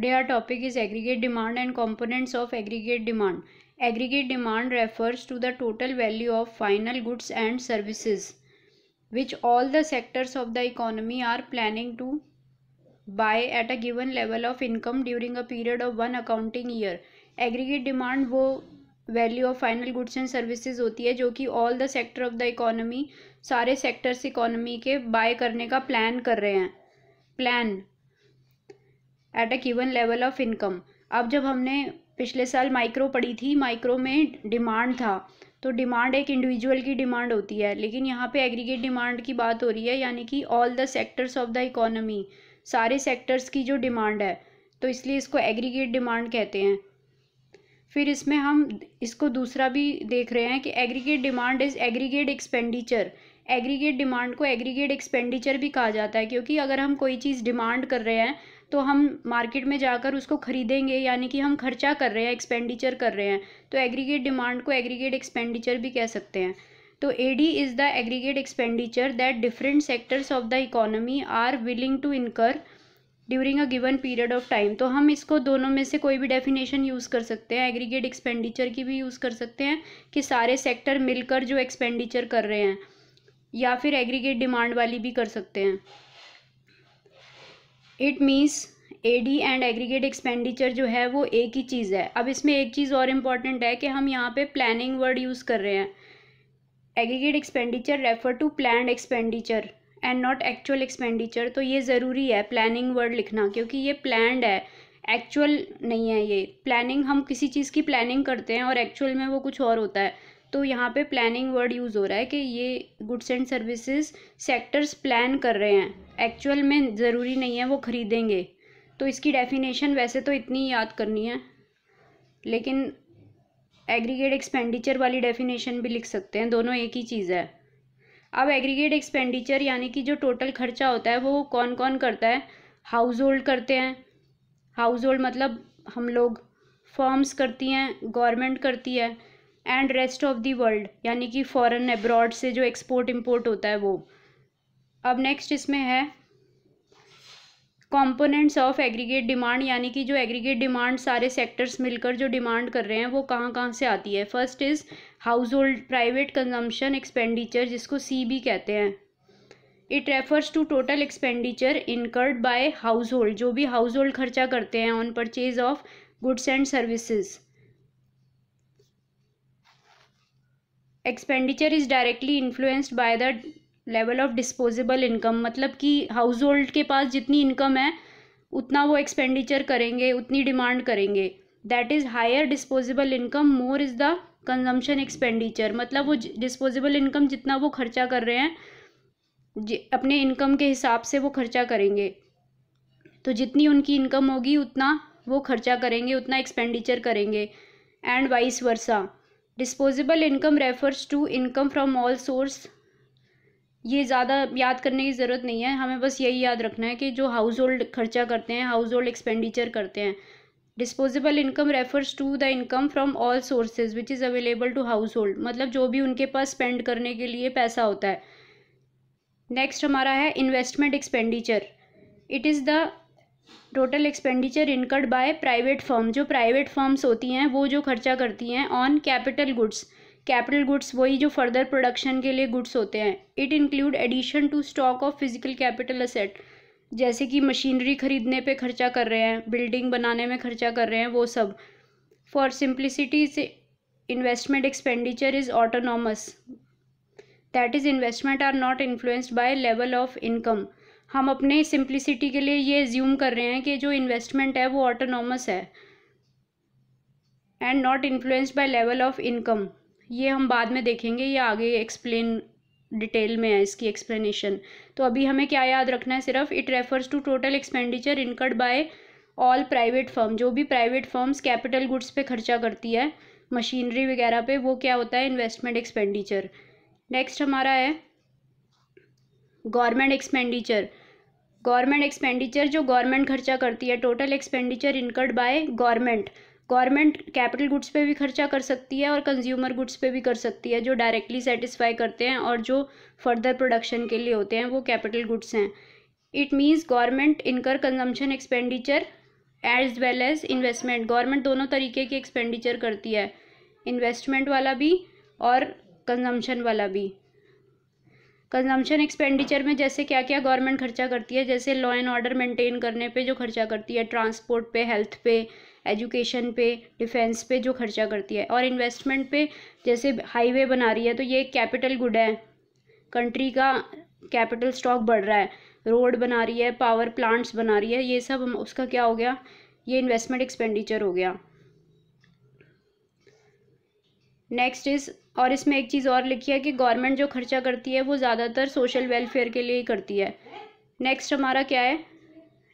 Today our topic is aggregate demand and components of aggregate demand. Aggregate demand refers to the total value of final goods and services which all the sectors of the economy are planning to buy at a given level of income during a period of one accounting year. Aggregate demand वो value of final goods and services होती है जो कि all the sector of the economy, सारे sectors economy के bye करने का plan कर रहे हैं, plan at a given level of income. अब जब हमने पिछले साल माइक्रो पढ़ी थी, माइक्रो में डिमांड था, तो डिमांड एक इंडिविजुअल की डिमांड होती है, लेकिन यहाँ पे एग्रीगेट डिमांड की बात हो रही है, यानी कि all the sectors of the economy, सारे सेक्टर्स की जो डिमांड है, तो इसलिए इसको एग्रीगेट डिमांड कहते हैं। फिर इसमें हम इसको दूसरा भी देख रहे हैं कि aggregate demand is aggregate expenditure. Aggregate demand को एग्रीगेट एक्सपेंडिचर भी कहा जाता है, क्योंकि अगर हम कोई चीज़ डिमांड कर रहे हैं तो हम मार्केट में जाकर उसको खरीदेंगे, यानी कि हम खर्चा कर रहे हैं, एक्सपेंडिचर कर रहे हैं, तो एग्रीगेट डिमांड को एग्रीगेट एक्सपेंडिचर भी कह सकते हैं। तो AD is the aggregate expenditure that different sectors of the economy are willing to incur during a given period of time. तो हम इसको दोनों में से कोई भी डेफिनेशन यूज़ कर सकते हैं, एग्रीगेट एक्सपेंडिचर की भी यूज़ कर सकते हैं कि सारे सेक्टर मिलकर जो एक्सपेंडिचर कर रहे हैं, या फिर एग्रीगेट डिमांड वाली भी कर सकते हैं। It means AD and aggregate expenditure जो है वो एक ही चीज़ है। अब इसमें एक चीज़ और इम्पॉर्टेंट है कि हम यहाँ पे प्लानिंग वर्ड यूज़ कर रहे हैं। Aggregate expenditure refer to planned expenditure and not actual expenditure. तो ये ज़रूरी है प्लानिंग वर्ड लिखना, क्योंकि ये प्लान्ड है, एक्चुअल नहीं है। ये प्लानिंग, हम किसी चीज़ की प्लानिंग करते हैं और एक्चुअल में वो कुछ और होता है, तो यहाँ पे प्लानिंग वर्ड यूज़ हो रहा है कि ये goods and services sectors plan कर रहे हैं, एक्चुअल में ज़रूरी नहीं है वो खरीदेंगे। तो इसकी डेफिनेशन वैसे तो इतनी याद करनी है, लेकिन एग्रीगेट एक्सपेंडिचर वाली डेफिनेशन भी लिख सकते हैं, दोनों एक ही चीज़ है। अब एग्रीगेट एक्सपेंडिचर यानी कि जो टोटल खर्चा होता है वो कौन कौन करता है? हाउस होल्ड करते हैं, हाउस होल्ड मतलब हम लोग, फर्म्स करती हैं, गवर्नमेंट करती है, and rest of the world यानी कि फॉरेन अब्रॉड से जो एक्सपोर्ट इंपोर्ट होता है वो। अब नेक्स्ट इसमें है कंपोनेंट्स ऑफ एग्रीगेट डिमांड, यानी कि जो एग्रीगेट डिमांड सारे सेक्टर्स मिलकर जो डिमांड कर रहे हैं वो कहाँ कहाँ से आती है। First is household private consumption expenditure, जिसको सी भी कहते हैं। It refers to total expenditure incurred by household, जो भी हाउस होल्ड खर्चा करते हैं on purchase of goods and services. Expenditure is directly influenced by the level of disposable income, मतलब कि हाउस होल्ड के पास जितनी इनकम है उतना वो एक्सपेंडिचर करेंगे, उतनी डिमांड करेंगे। That is higher disposable income more is the consumption expenditure, मतलब वो डिस्पोजेबल इनकम जितना वो खर्चा कर रहे हैं, अपने इनकम के हिसाब से वो खर्चा करेंगे, तो जितनी उनकी इनकम होगी उतना वो खर्चा करेंगे, उतना एक्सपेंडिचर करेंगे, and vice versa. Disposable income refers to income from all source. ये ज़्यादा याद करने की ज़रूरत नहीं है, हमें बस यही याद रखना है कि जो हाउस होल्ड खर्चा करते हैं, हाउस होल्ड एक्सपेंडिचर करते हैं। Disposable income refers to the income from all sources which is available to household, मतलब जो भी उनके पास स्पेंड करने के लिए पैसा होता है। नेक्स्ट हमारा है investment expenditure. It is the total expenditure incurred by private firm, जो प्राइवेट फर्म्स होती हैं वो जो खर्चा करती हैं on capital goods. Capital goods वही जो फर्दर प्रोडक्शन के लिए गुड्स होते हैं। It include addition to stock of physical capital asset, जैसे कि मशीनरी खरीदने पे खर्चा कर रहे हैं, बिल्डिंग बनाने में खर्चा कर रहे हैं, वो सब। फॉर सिंप्लिसिटी से investment expenditure is autonomous, that is investment are not influenced by level of income. हम अपने सिंप्लिसिटी के लिए ये एज्यूम कर रहे हैं कि जो इन्वेस्टमेंट है वो ऑटोनॉमस है and not influenced by level of income. ये हम बाद में देखेंगे, ये आगे एक्सप्लेन डिटेल में है इसकी एक्सप्लेनेशन। तो अभी हमें क्या याद रखना है सिर्फ, it refers to total expenditure incurred by all private firm, जो भी प्राइवेट फर्म्स कैपिटल गुड्स पे खर्चा करती है, मशीनरी वगैरह पे, वो क्या होता है? Investment expenditure. नेक्स्ट हमारा है गवर्नमेंट एक्सपेंडिचर। गवर्नमेंट एक्सपेंडिचर जो गवर्नमेंट खर्चा करती है, total expenditure incurred by government. Government capital goods पे भी खर्चा कर सकती है और कंज्यूमर गुड्स पे भी कर सकती है, जो डायरेक्टली सेटिस्फाई करते हैं और जो फर्दर प्रोडक्शन के लिए होते हैं वो कैपिटल गुड्स हैं। It means government incur consumption expenditure as well as investment. Government दोनों तरीके की एक्सपेंडिचर करती है, इन्वेस्टमेंट वाला भी और कंजम्पशन वाला भी। कंजम्पशन एक्सपेंडिचर में जैसे क्या क्या गवर्नमेंट खर्चा करती है, जैसे लॉ एंड ऑर्डर मेंटेन करने पे जो खर्चा करती है, ट्रांसपोर्ट पे, हेल्थ पे, एजुकेशन पे, डिफेंस पे जो खर्चा करती है। और इन्वेस्टमेंट पे जैसे हाईवे बना रही है तो ये कैपिटल गुड है, कंट्री का कैपिटल स्टॉक बढ़ रहा है, रोड बना रही है, पावर प्लांट्स बना रही है, ये सब उसका क्या हो गया, ये इन्वेस्टमेंट एक्सपेंडिचर हो गया। नेक्स्ट इज, और इसमें एक चीज़ और लिखी है कि गवर्नमेंट जो खर्चा करती है वो ज़्यादातर सोशल वेलफेयर के लिए ही करती है। नेक्स्ट हमारा क्या है,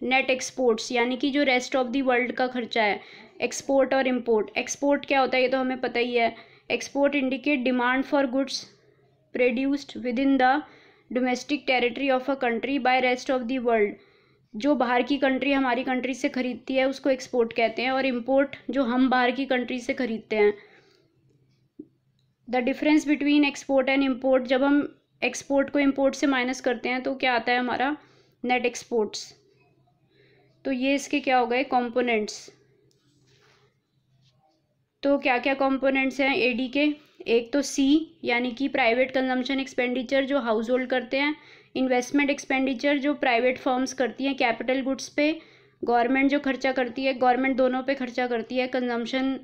नेट एक्सपोर्ट्स, यानी कि जो रेस्ट ऑफ दी वर्ल्ड का खर्चा है, एक्सपोर्ट और इम्पोर्ट। एक्सपोर्ट क्या होता है ये तो हमें पता ही है, export indicate demand for goods produced with in the domestic territory of a country bye rest of the world. जो बाहर की कंट्री हमारी कंट्री से खरीदती है उसको एक्सपोर्ट कहते हैं, और इम्पोर्ट जो हम बाहर की कंट्री से खरीदते हैं। The difference between export and import, जब हम एक्सपोर्ट को इम्पोर्ट से माइनस करते हैं तो क्या आता है हमारा, नेट एक्सपोर्ट्स। तो ये इसके क्या हो गए, कंपोनेंट्स। तो क्या क्या कंपोनेंट्स हैं एडी के, एक तो सी यानी कि प्राइवेट कंजम्पशन एक्सपेंडिचर जो हाउस होल्ड करते हैं, इन्वेस्टमेंट एक्सपेंडिचर जो प्राइवेट फर्म्स करती हैं कैपिटल गुड्स पे, गवर्नमेंट जो खर्चा करती है, गवर्नमेंट दोनों पे खर्चा करती है, कंजम्पशन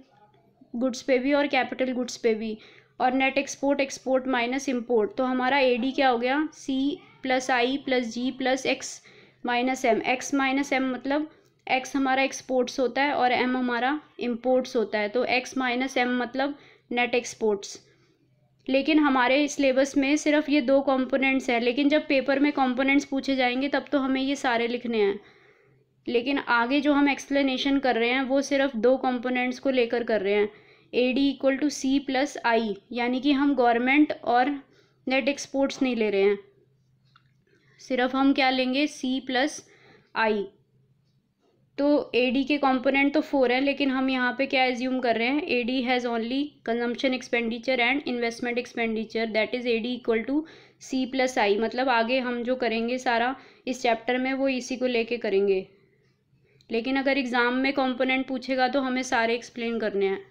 गुड्स पे भी और कैपिटल गुड्स पे भी। और net export, export minus import. तो हमारा एडी क्या हो गया, C plus I plus G plus X minus M. X minus M मतलब एक्स हमारा एक्सपोर्ट्स होता है और एम हमारा इम्पोर्ट्स होता है, तो एक्स माइनस एम मतलब नेट एक्सपोर्ट्स। लेकिन हमारे सिलेबस में सिर्फ ये दो कंपोनेंट्स हैं, लेकिन जब पेपर में कंपोनेंट्स पूछे जाएंगे तब तो हमें ये सारे लिखने हैं। लेकिन आगे जो हम एक्सप्लेनेशन कर रहे हैं वो सिर्फ दो कंपोनेंट्स को लेकर कर रहे हैं, AD equal to C plus I, यानी कि हम गवर्नमेंट और नेट एक्सपोर्ट्स नहीं ले रहे हैं, सिर्फ हम क्या लेंगे, सी प्लस आई। तो AD के कंपोनेंट तो 4 हैं, लेकिन हम यहाँ पे क्या एज्यूम कर रहे हैं, AD has only consumption expenditure and investment expenditure, that is AD equal to C plus I. मतलब आगे हम जो करेंगे सारा इस चैप्टर में वो इसी को लेके करेंगे, लेकिन अगर एग्ज़ाम में कंपोनेंट पूछेगा तो हमें सारे एक्सप्लेन करने हैं।